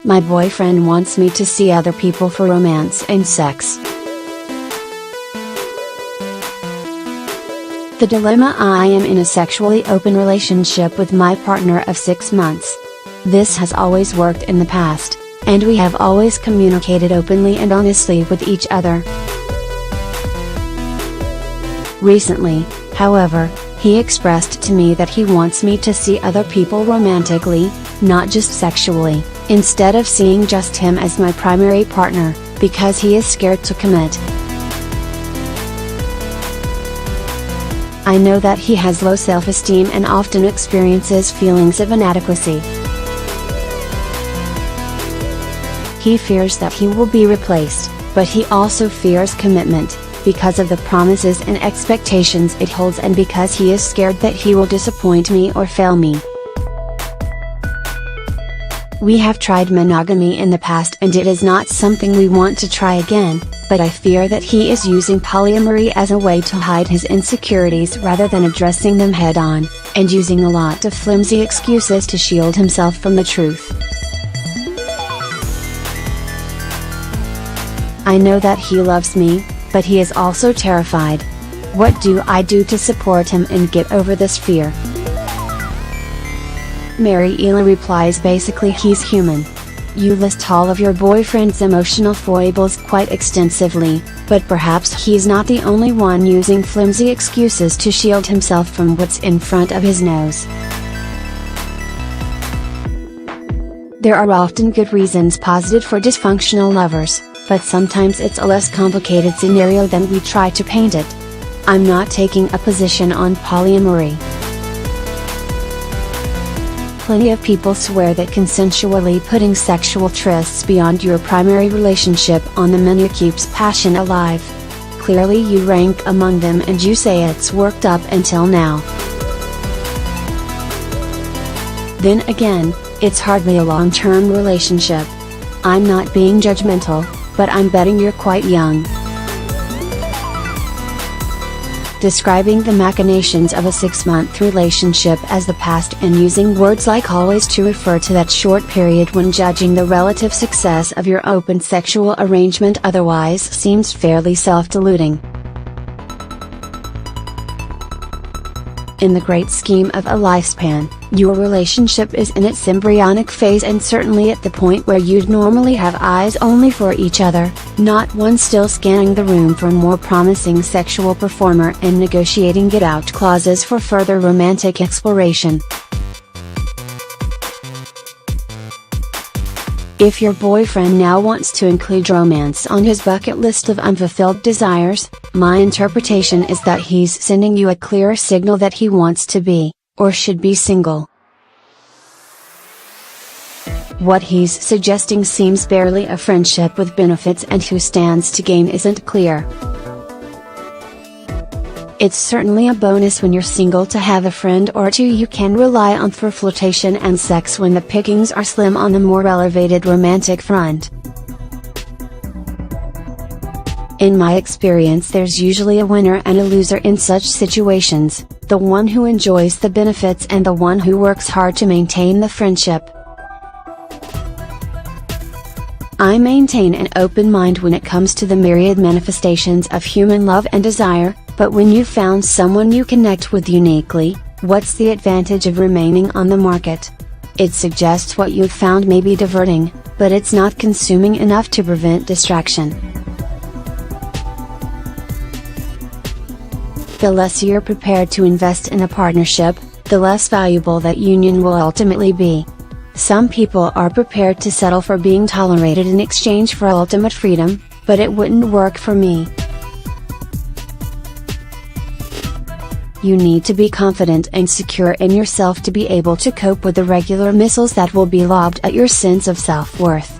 My boyfriend wants me to see other people for romance and sex. The dilemma: I am in a sexually open relationship with my partner of 6 months. This has always worked in the past, and we have always communicated openly and honestly with each other. Recently, however, he expressed to me that he wants me to see other people romantically, not just sexually, instead of seeing just him as my primary partner, because he is scared to commit. I know that he has low self-esteem and often experiences feelings of inadequacy. He fears that he will be replaced, but he also fears commitment, because of the promises and expectations it holds, and because he is scared that he will disappoint me or fail me. We have tried monogamy in the past and it is not something we want to try again, but I fear that he is using polyamory as a way to hide his insecurities rather than addressing them head-on, and using a lot of flimsy excuses to shield himself from the truth. I know that he loves me, but he is also terrified. What do I do to support him and get over this fear? Mariella replies, basically he's human. You list all of your boyfriend's emotional foibles quite extensively, but perhaps he's not the only one using flimsy excuses to shield himself from what's in front of his nose. There are often good reasons posited for dysfunctional lovers, but sometimes it's a less complicated scenario than we try to paint it. I'm not taking a position on polyamory. Plenty of people swear that consensually putting sexual trysts beyond your primary relationship on the menu keeps passion alive. Clearly you rank among them and you say it's worked up until now. Then again, it's hardly a long-term relationship. I'm not being judgmental, but I'm betting you're quite young. Describing the machinations of a 6-month relationship as the past and using words like always to refer to that short period when judging the relative success of your open sexual arrangement otherwise seems fairly self-deluding. In the great scheme of a lifespan, your relationship is in its embryonic phase and certainly at the point where you'd normally have eyes only for each other, not one still scanning the room for a more promising sexual performer and negotiating get-out clauses for further romantic exploration. If your boyfriend now wants to include romance on his bucket list of unfulfilled desires, my interpretation is that he's sending you a clear signal that he wants to be, or should be, single. What he's suggesting seems barely a friendship with benefits, and who stands to gain isn't clear. It's certainly a bonus when you're single to have a friend or two you can rely on for flirtation and sex when the pickings are slim on the more elevated romantic front. In my experience, there's usually a winner and a loser in such situations, the one who enjoys the benefits and the one who works hard to maintain the friendship. I maintain an open mind when it comes to the myriad manifestations of human love and desire, but when you've found someone you connect with uniquely, what's the advantage of remaining on the market? It suggests what you've found may be diverting, but it's not consuming enough to prevent distraction. The less you're prepared to invest in a partnership, the less valuable that union will ultimately be. Some people are prepared to settle for being tolerated in exchange for ultimate freedom, but it wouldn't work for me. You need to be confident and secure in yourself to be able to cope with the regular missiles that will be lobbed at your sense of self-worth.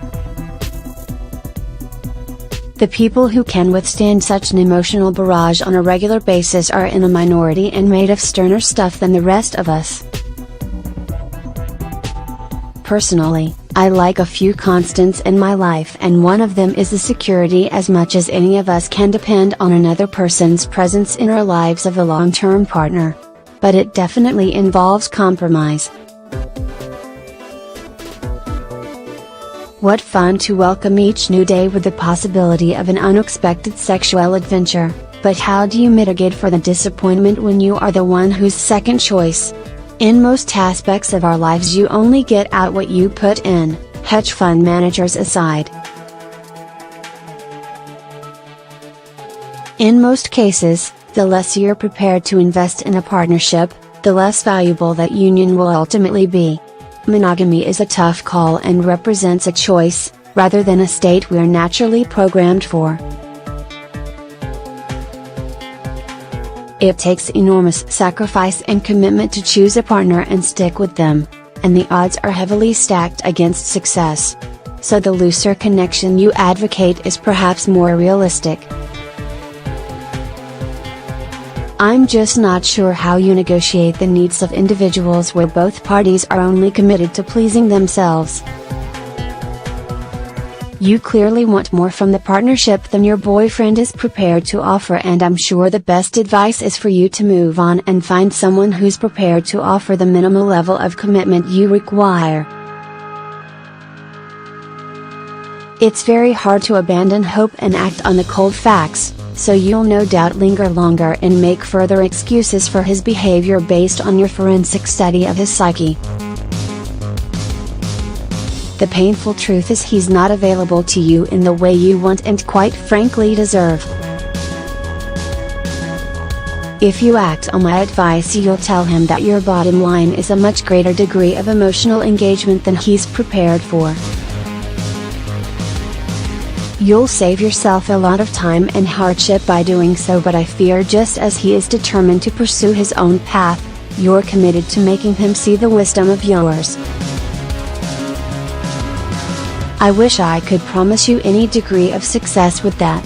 The people who can withstand such an emotional barrage on a regular basis are in a minority and made of sterner stuff than the rest of us. Personally, I like a few constants in my life, and one of them is the security as much as any of us can depend on another person's presence in our lives of a long-term partner. But it definitely involves compromise. What fun to welcome each new day with the possibility of an unexpected sexual adventure, but how do you mitigate for the disappointment when you are the one who's second choice? In most aspects of our lives you only get out what you put in, hedge fund managers aside. In most cases, the less you're prepared to invest in a partnership, the less valuable that union will ultimately be. Monogamy is a tough call and represents a choice, rather than a state we're naturally programmed for. It takes enormous sacrifice and commitment to choose a partner and stick with them, and the odds are heavily stacked against success. So the looser connection you advocate is perhaps more realistic. I'm just not sure how you negotiate the needs of individuals where both parties are only committed to pleasing themselves. You clearly want more from the partnership than your boyfriend is prepared to offer, and I'm sure the best advice is for you to move on and find someone who's prepared to offer the minimal level of commitment you require. It's very hard to abandon hope and act on the cold facts, so you'll no doubt linger longer and make further excuses for his behavior based on your forensic study of his psyche. The painful truth is he's not available to you in the way you want and quite frankly deserve. If you act on my advice, you'll tell him that your bottom line is a much greater degree of emotional engagement than he's prepared for. You'll save yourself a lot of time and hardship by doing so, but I fear just as he is determined to pursue his own path, you're committed to making him see the wisdom of yours. I wish I could promise you any degree of success with that.